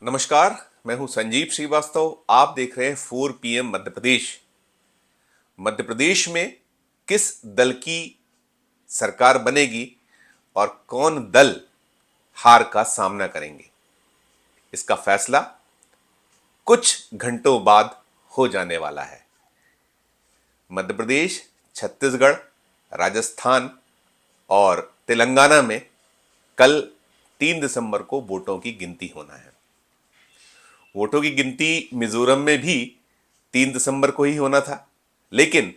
नमस्कार। मैं हूं संजीव श्रीवास्तव। आप देख रहे हैं 4 PM मध्य प्रदेश। मध्य प्रदेश में किस दल की सरकार बनेगी और कौन दल हार का सामना करेंगे, इसका फैसला कुछ घंटों बाद हो जाने वाला है। मध्य प्रदेश, छत्तीसगढ़, राजस्थान और तेलंगाना में कल 3 दिसंबर को वोटों की गिनती होना है। वोटों की गिनती मिजोरम में भी 3 दिसंबर को ही होना था, लेकिन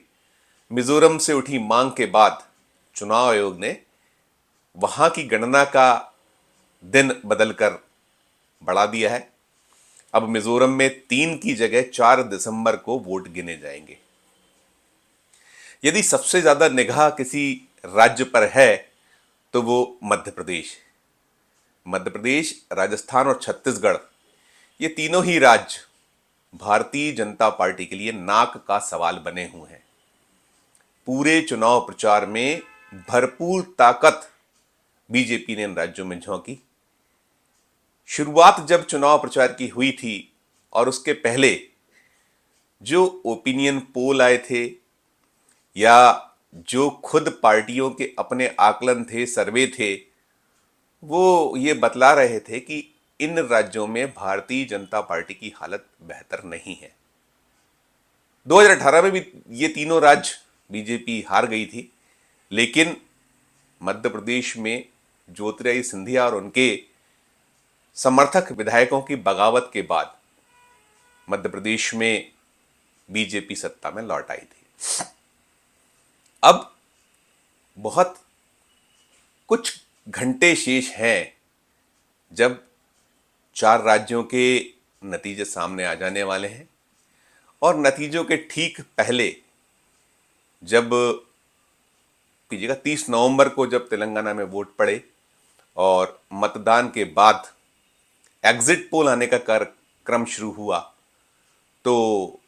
मिजोरम से उठी मांग के बाद चुनाव आयोग ने वहां की गणना का दिन बदलकर बढ़ा दिया है। अब मिजोरम में 3 की जगह 4 दिसंबर को वोट गिने जाएंगे। यदि सबसे ज्यादा निगाह किसी राज्य पर है तो वो मध्य प्रदेश। मध्य प्रदेश, राजस्थान और छत्तीसगढ़, ये तीनों ही राज्य भारतीय जनता पार्टी के लिए नाक का सवाल बने हुए हैं। पूरे चुनाव प्रचार में भरपूर ताकत बीजेपी ने इन राज्यों में झोंकी। शुरुआत जब चुनाव प्रचार की हुई थी और उसके पहले जो ओपिनियन पोल आए थे या जो खुद पार्टियों के अपने आकलन थे, सर्वे थे, वो ये बतला रहे थे कि इन राज्यों में भारतीय जनता पार्टी की हालत बेहतर नहीं है। 2018 में भी ये तीनों राज्य बीजेपी हार गई थी, लेकिन मध्य प्रदेश में ज्योतिरादित्य सिंधिया और उनके समर्थक विधायकों की बगावत के बाद मध्य प्रदेश में बीजेपी सत्ता में लौट आई थी। अब बहुत कुछ घंटे शेष हैं जब 4 राज्यों के नतीजे सामने आ जाने वाले हैं और नतीजों के ठीक पहले जब कीजिएगा 30 नवंबर को जब तेलंगाना में वोट पड़े और मतदान के बाद एग्जिट पोल आने का क्रम शुरू हुआ, तो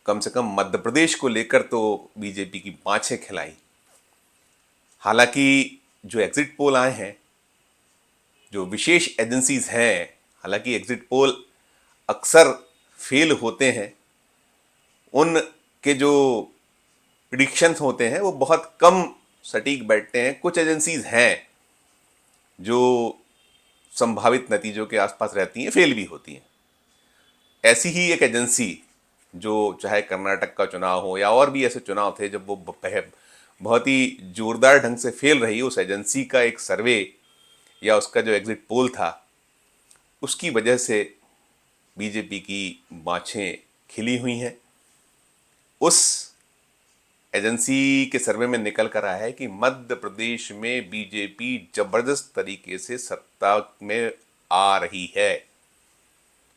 कम से कम मध्य प्रदेश को लेकर तो बीजेपी की बाँछें खिलाई। हालांकि जो एग्जिट पोल आए हैं, जो विशेष एजेंसीज हैं, हालांकि एग्जिट पोल अक्सर फेल होते हैं, उनके जो प्रिडिक्शंस होते हैं वो बहुत कम सटीक बैठते हैं। कुछ एजेंसीज हैं जो संभावित नतीजों के आसपास रहती हैं, फेल भी होती हैं। ऐसी ही एक एजेंसी जो चाहे कर्नाटक का चुनाव हो या और भी ऐसे चुनाव थे जब वो बहुत ही जोरदार ढंग से फेल रही, उस एजेंसी का एक सर्वे या उसका जो एग्जिट पोल था, उसकी वजह से बीजेपी की बाँछें खिली हुई हैं। उस एजेंसी के सर्वे में निकल कर आया है कि मध्य प्रदेश में बीजेपी जबरदस्त तरीके से सत्ता में आ रही है।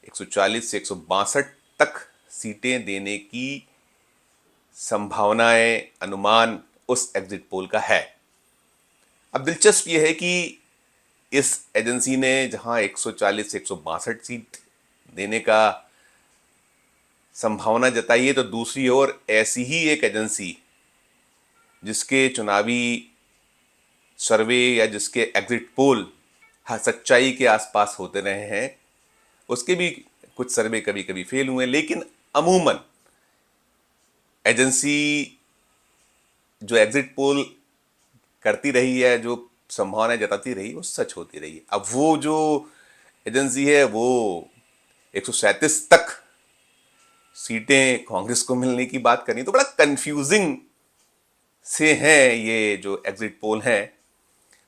140 से 162 तक सीटें देने की संभावनाएं, अनुमान उस एग्जिट पोल का है। अब दिलचस्प यह है कि इस एजेंसी ने जहां 140 से 162 सीट देने का संभावना जताई है, तो दूसरी ओर ऐसी ही एक एजेंसी जिसके चुनावी सर्वे या जिसके एग्जिट पोल सच्चाई के आसपास होते रहे हैं, उसके भी कुछ सर्वे कभी कभी फेल हुए, लेकिन अमूमन एजेंसी जो एग्जिट पोल करती रही है, जो संभावना जताती रही, वो सच होती रही। अब वो जो एजेंसी है वो 137 तक सीटें कांग्रेस को मिलने की बात करी, तो बड़ा कंफ्यूजिंग से हैं ये जो एग्जिट पोल हैं।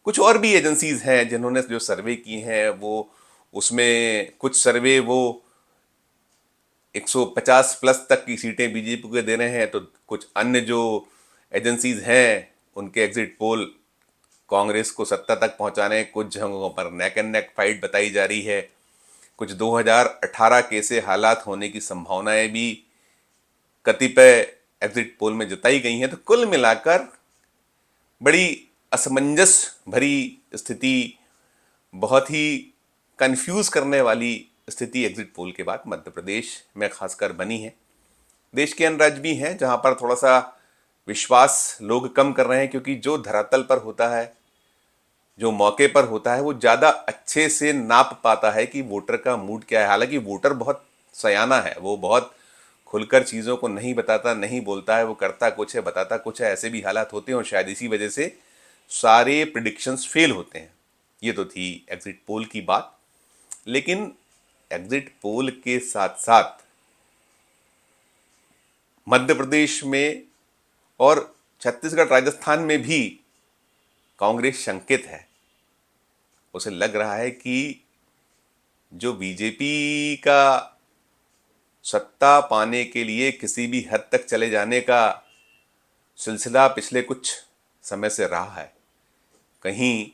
कुछ और भी एजेंसीज हैं जिन्होंने जो सर्वे की हैं, वो उसमें कुछ सर्वे वो 150 प्लस तक की सीटें बीजेपी को दे रहे हैं, तो कुछ अन्य जो एजेंसीज हैं उनके एग्जिट पोल कांग्रेस को सत्ता तक पहुंचाने, कुछ जगहों पर नेक एंड नेक फाइट बताई जा रही है। कुछ 2018 के से हालात होने की संभावनाएं भी कतिपय एग्जिट पोल में जताई गई हैं। तो कुल मिलाकर बड़ी असमंजस भरी स्थिति, बहुत ही कंफ्यूज करने वाली स्थिति एग्जिट पोल के बाद मध्य प्रदेश में खासकर बनी है। देश के अन्य राज्य भी हैं जहां पर थोड़ा सा विश्वास लोग कम कर रहे हैं, क्योंकि जो धरातल पर होता है जो मौके पर होता है वो ज़्यादा अच्छे से नाप पाता है कि वोटर का मूड क्या है। हालांकि वोटर बहुत सयाना है, वो बहुत खुलकर चीज़ों को नहीं बताता, नहीं बोलता है, वो करता कुछ है बताता कुछ है, ऐसे भी हालात होते हैं और शायद इसी वजह से सारे प्रिडिक्शंस फेल होते हैं। ये तो थी एग्जिट पोल की बात। लेकिन एग्जिट पोल के साथ साथ मध्य प्रदेश में और छत्तीसगढ़ राजस्थान में भी कांग्रेस शंकित है। उसे लग रहा है कि जो बीजेपी का सत्ता पाने के लिए किसी भी हद तक चले जाने का सिलसिला पिछले कुछ समय से रहा है, कहीं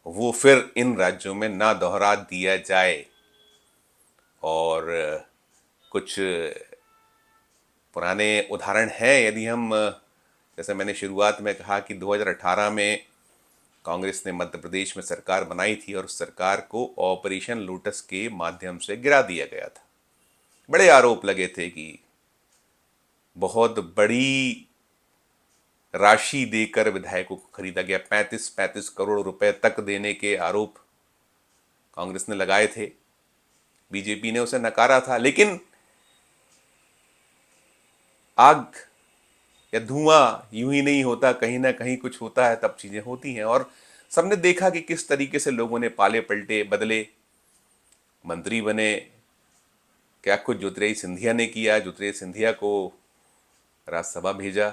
वो फिर इन राज्यों में ना दोहरा दिया जाए। और कुछ पुराने उदाहरण हैं, यदि हम, जैसे मैंने शुरुआत में कहा कि 2018 में कांग्रेस ने मध्य प्रदेश में सरकार बनाई थी और उस सरकार को ऑपरेशन लोटस के माध्यम से गिरा दिया गया था। बड़े आरोप लगे थे कि बहुत बड़ी राशि देकर विधायकों को खरीदा गया, 35-35 करोड़ रुपए तक देने के आरोप कांग्रेस ने लगाए थे। बीजेपी ने उसे नकारा था। लेकिन आग या धुआं यूं ही नहीं होता, कहीं ना कहीं कुछ होता है, तब चीजें होती हैं। और सबने देखा कि किस तरीके से लोगों ने पाले पलटे बदले, मंत्री बने। क्या कुछ ज्योतिरादित्य सिंधिया ने किया, ज्योतिरादित्य सिंधिया को राज्यसभा भेजा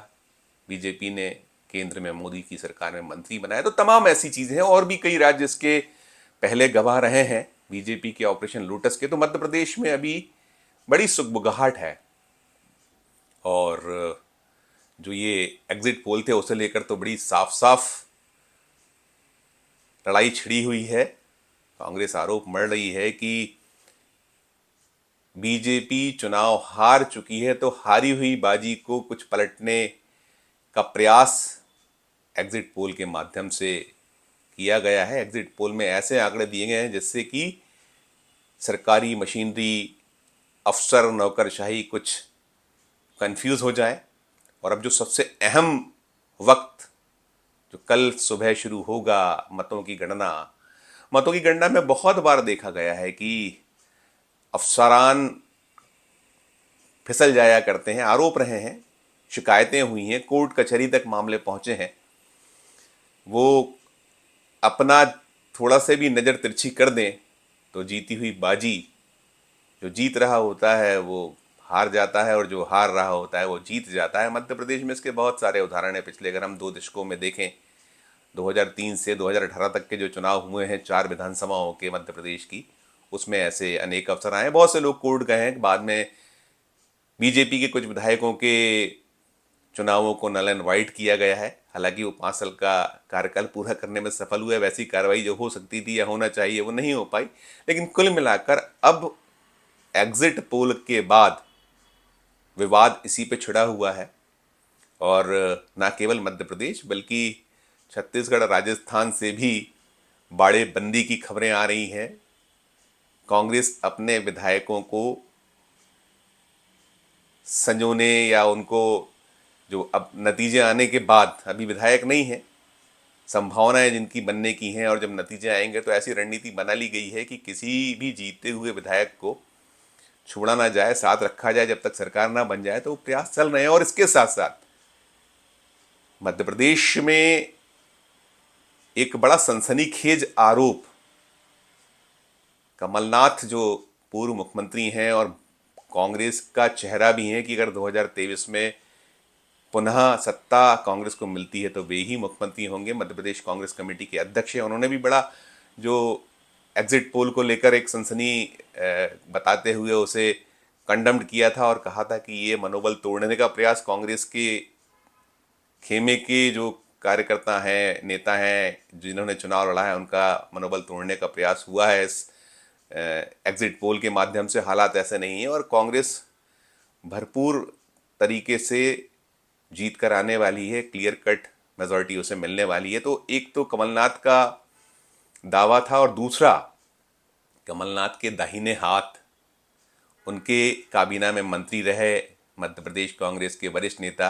बीजेपी ने, केंद्र में मोदी की सरकार में मंत्री बनाया। तो तमाम ऐसी चीजें हैं और भी कई राज्य इसके पहले गवाह रहे हैं बीजेपी के ऑपरेशन लोटस के। तो मध्य प्रदेश में अभी बड़ी सुगबुगाहट है। और जो ये एग्जिट पोल थे उसे लेकर तो बड़ी साफ साफ लड़ाई छिड़ी हुई है। कांग्रेस आरोप मढ़ रही है कि बीजेपी चुनाव हार चुकी है, तो हारी हुई बाजी को कुछ पलटने का प्रयास एग्जिट पोल के माध्यम से किया गया है। एग्जिट पोल में ऐसे आंकड़े दिए गए हैं जिससे कि सरकारी मशीनरी, अफसर, नौकरशाही कुछ कंफ्यूज हो जाए। और अब जो सबसे अहम वक्त, जो कल सुबह शुरू होगा, मतों की गणना में बहुत बार देखा गया है कि अफसरान फिसल जाया करते हैं। आरोप रहे हैं, शिकायतें हुई हैं, कोर्ट कचहरी तक मामले पहुंचे हैं। वो अपना थोड़ा से भी नज़र तिरछी कर दें तो जीती हुई बाजी, जो जीत रहा होता है वो हार जाता है और जो हार रहा होता है वो जीत जाता है। मध्य प्रदेश में इसके बहुत सारे उदाहरण हैं। पिछले अगर हम 2 दशकों में देखें, 2003 से 2018 तक के जो चुनाव हुए हैं 4 विधानसभाओं के मध्य प्रदेश की, उसमें ऐसे अनेक अवसर आए। बहुत से लोग कोर्ट गए हैं। बाद में बीजेपी के कुछ विधायकों के चुनावों को नल एंड वाइट किया गया है। हालांकि वो 5 साल का कार्यकाल पूरा करने में सफल हुए। वैसी कार्रवाई जो हो सकती थी या होना चाहिए वो नहीं हो पाई। लेकिन कुल मिलाकर अब एग्जिट पोल के बाद विवाद इसी पे छिड़ा हुआ है। और ना केवल मध्य प्रदेश बल्कि छत्तीसगढ़, राजस्थान से भी बाड़े बंदी की खबरें आ रही हैं। कांग्रेस अपने विधायकों को संजोने या उनको, जो अब नतीजे आने के बाद, अभी विधायक नहीं है, संभावनाएं जिनकी बनने की हैं, और जब नतीजे आएंगे तो ऐसी रणनीति बना ली गई है कि किसी भी जीते हुए विधायक को छोड़ा ना जाए, साथ रखा जाए जब तक सरकार ना बन जाए। तो वो प्रयास चल रहे हैं। और इसके साथ साथ मध्य प्रदेश में एक बड़ा सनसनीखेज आरोप, कमलनाथ जो पूर्व मुख्यमंत्री हैं और कांग्रेस का चेहरा भी हैं, कि अगर 2023 में पुनः सत्ता कांग्रेस को मिलती है तो वे ही मुख्यमंत्री होंगे। मध्य प्रदेश कांग्रेस कमेटी के अध्यक्ष हैं, उन्होंने भी बड़ा जो एग्जिट पोल को लेकर एक सनसनी बताते हुए उसे कंडम्ड किया था और कहा था कि ये मनोबल तोड़ने का प्रयास कांग्रेस के खेमे के जो कार्यकर्ता हैं, नेता हैं, जिन्होंने चुनाव लड़ा है, उनका मनोबल तोड़ने का प्रयास हुआ है इस एग्जिट पोल के माध्यम से। हालात ऐसे नहीं है और कांग्रेस भरपूर तरीके से जीत कर आने वाली है, क्लियर कट मेजॉरिटी उसे मिलने वाली है। तो एक तो कमलनाथ का दावा था और दूसरा कमलनाथ के दाहिने हाथ, उनके काबीना में मंत्री रहे मध्य प्रदेश कांग्रेस के वरिष्ठ नेता,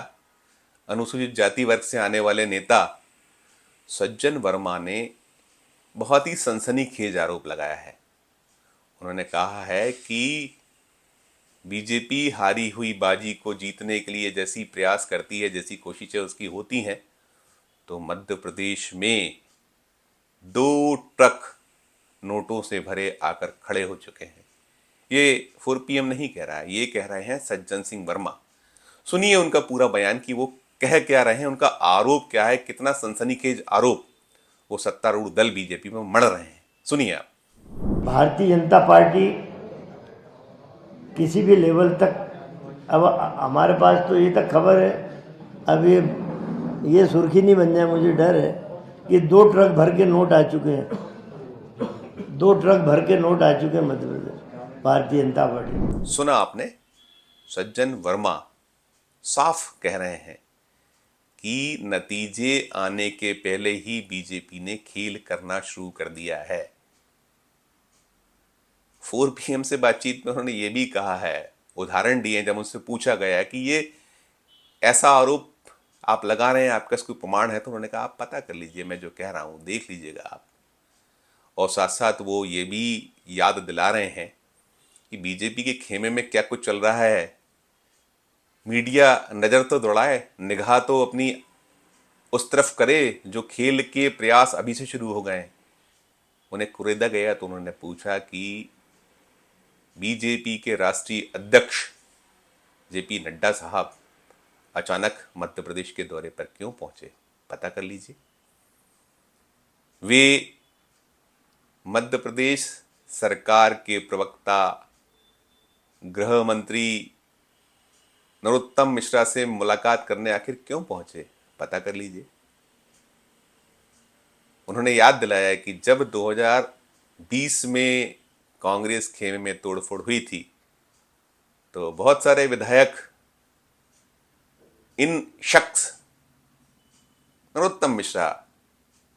अनुसूचित जाति वर्ग से आने वाले नेता सज्जन वर्मा ने बहुत ही सनसनीखेज आरोप लगाया है। उन्होंने कहा है कि बीजेपी हारी हुई बाजी को जीतने के लिए जैसी प्रयास करती है, जैसी कोशिशें उसकी होती हैं, तो मध्य प्रदेश में 2 ट्रक नोटों से भरे आकर खड़े हो चुके हैं। ये 4PM नहीं कह रहा है, ये कह रहे हैं सज्जन सिंह वर्मा। सुनिए उनका पूरा बयान कि वो कह क्या रहे हैं, उनका आरोप क्या है, कितना सनसनीखेज आरोप वो सत्तारूढ़ दल बीजेपी में मढ़ रहे हैं। सुनिए आप। भारतीय जनता पार्टी किसी भी लेवल तक, अब हमारे पास तो ये तक खबर है, अब ये सुर्खी नहीं बन जाए, मुझे डर है कि 2 ट्रक भर के नोट आ चुके हैं, 2 ट्रक भर के नोट आ चुके हैं मध्य प्रदेश भारतीय जनता पार्टी। सुना आपने, सज्जन वर्मा साफ कह रहे हैं कि नतीजे आने के पहले ही बीजेपी ने खेल करना शुरू कर दिया है। 4PM से बातचीत में उन्होंने ये भी कहा है, उदाहरण दिए जब उनसे पूछा गया कि ये ऐसा आरोप आप लगा रहे हैं, आपका कोई प्रमाण है, तो उन्होंने कहा आप पता कर लीजिए, मैं जो कह रहा हूं देख लीजिएगा आप। और साथ साथ वो ये भी याद दिला रहे हैं कि बीजेपी के खेमे में क्या कुछ चल रहा है। मीडिया नज़र तो दौड़ाए, निगाह तो अपनी उस तरफ करे जो खेल के प्रयास अभी से शुरू हो गए। उन्हें कुरेदा गया तो उन्होंने पूछा कि बीजेपी के राष्ट्रीय अध्यक्ष JP नड्डा साहब अचानक मध्य प्रदेश के दौरे पर क्यों पहुंचे, पता कर लीजिए। वे मध्य प्रदेश सरकार के प्रवक्ता गृह मंत्री नरोत्तम मिश्रा से मुलाकात करने आखिर क्यों पहुंचे, पता कर लीजिए। उन्होंने याद दिलाया कि जब 2020 में कांग्रेस खेमे में तोड़फोड़ हुई थी तो बहुत सारे विधायक इन शख्स नरोत्तम मिश्रा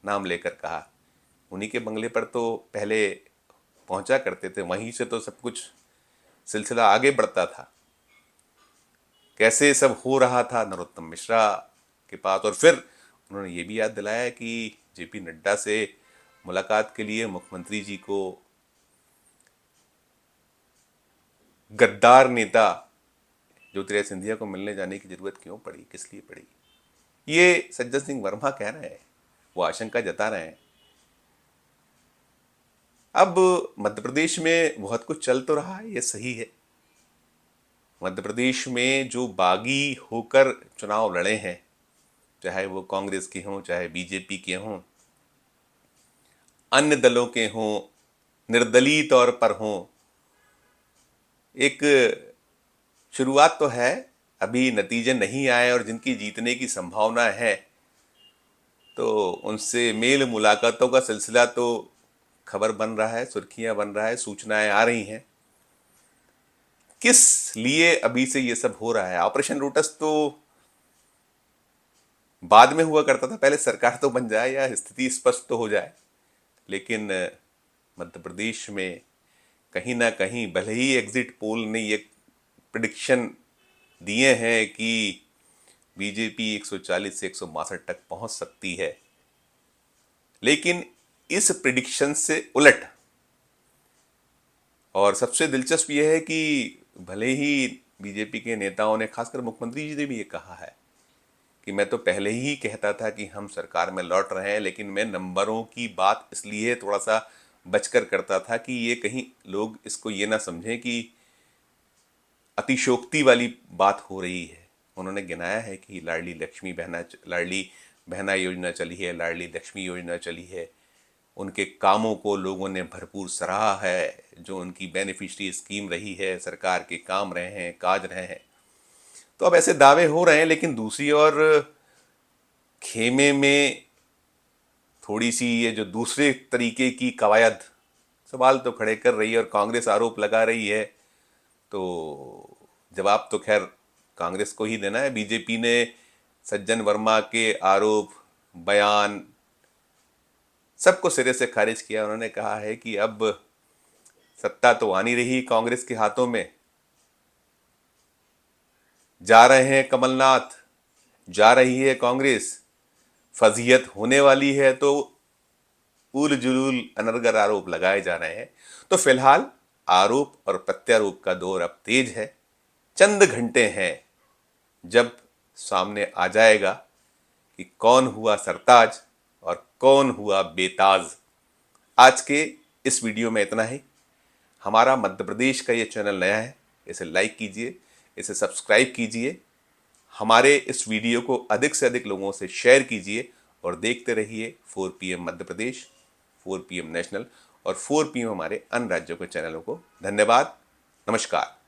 नाम लेकर कहा, उन्हीं के बंगले पर तो पहले पहुंचा करते थे, वहीं से तो सब कुछ सिलसिला आगे बढ़ता था। कैसे सब हो रहा था नरोत्तम मिश्रा के पास। और फिर उन्होंने ये भी याद दिलाया कि JP नड्डा से मुलाकात के लिए मुख्यमंत्री जी को गद्दार नेता ज्योतिरादित्य सिंधिया को मिलने जाने की जरूरत क्यों पड़ी, किस लिए पड़ी। ये सज्जन सिंह वर्मा कह रहे हैं, वो आशंका जता रहे हैं। अब मध्य प्रदेश में बहुत कुछ चल तो रहा है, ये सही है। मध्य प्रदेश में जो बागी होकर चुनाव लड़े हैं, चाहे वो कांग्रेस के हों, चाहे बीजेपी के हों, अन्य दलों के हों, निर्दलीय तौर पर हों, एक शुरुआत तो है। अभी नतीजे नहीं आए और जिनकी जीतने की संभावना है तो उनसे मेल मुलाकातों का सिलसिला तो खबर बन रहा है, सुर्खियां बन रहा है, सूचनाएं आ रही हैं। किस लिए अभी से ये सब हो रहा है? ऑपरेशन लोटस तो बाद में हुआ करता था, पहले सरकार तो बन जाए या स्थिति स्पष्ट तो हो जाए। लेकिन मध्य प्रदेश में कहीं ना कहीं भले ही एग्जिट पोल ने ये प्रिडिक्शन दिए हैं कि बीजेपी 140 से 162 तक पहुंच सकती है, लेकिन इस प्रिडिक्शन से उलट, और सबसे दिलचस्प यह है कि भले ही बीजेपी के नेताओं ने, खासकर मुख्यमंत्री जी ने भी ये कहा है कि मैं तो पहले ही कहता था कि हम सरकार में लौट रहे हैं, लेकिन मैं नंबरों की बात इसलिए थोड़ा सा बचकर करता था कि ये कहीं लोग इसको ये ना समझें कि अतिशोक्ति वाली बात हो रही है। उन्होंने गिनाया है कि लाडली बहना योजना चली है, लाडली लक्ष्मी योजना चली है, उनके कामों को लोगों ने भरपूर सराहा है, जो उनकी बेनिफिशियरी स्कीम रही है, सरकार के काम रहे हैं, काज रहे हैं। तो अब ऐसे दावे हो रहे हैं, लेकिन दूसरी ओर खेमे में थोड़ी सी ये जो दूसरे तरीके की कवायद सवाल तो खड़े कर रही है और कांग्रेस आरोप लगा रही है, तो जवाब तो खैर कांग्रेस को ही देना है। बीजेपी ने सज्जन वर्मा के आरोप, बयान सबको सिरे से खारिज किया। उन्होंने कहा है कि अब सत्ता तो आ नहीं रही कांग्रेस के हाथों में, जा रहे हैं कमलनाथ, जा रही है कांग्रेस, फजीहत होने वाली है तो उल जुलूल अनर्गल आरोप लगाए जा रहे हैं। तो फिलहाल आरोप और प्रत्यारोप का दौर अब तेज है। चंद घंटे हैं जब सामने आ जाएगा कि कौन हुआ सरताज और कौन हुआ बेताज। आज के इस वीडियो में इतना ही। हमारा मध्य प्रदेश का ये चैनल नया है, इसे लाइक कीजिए, इसे सब्सक्राइब कीजिए, हमारे इस वीडियो को अधिक से अधिक लोगों से शेयर कीजिए और देखते रहिए 4 PM Madhya Pradesh, 4 PM national और 4 PM हमारे अन्य राज्यों के चैनलों को। धन्यवाद, नमस्कार।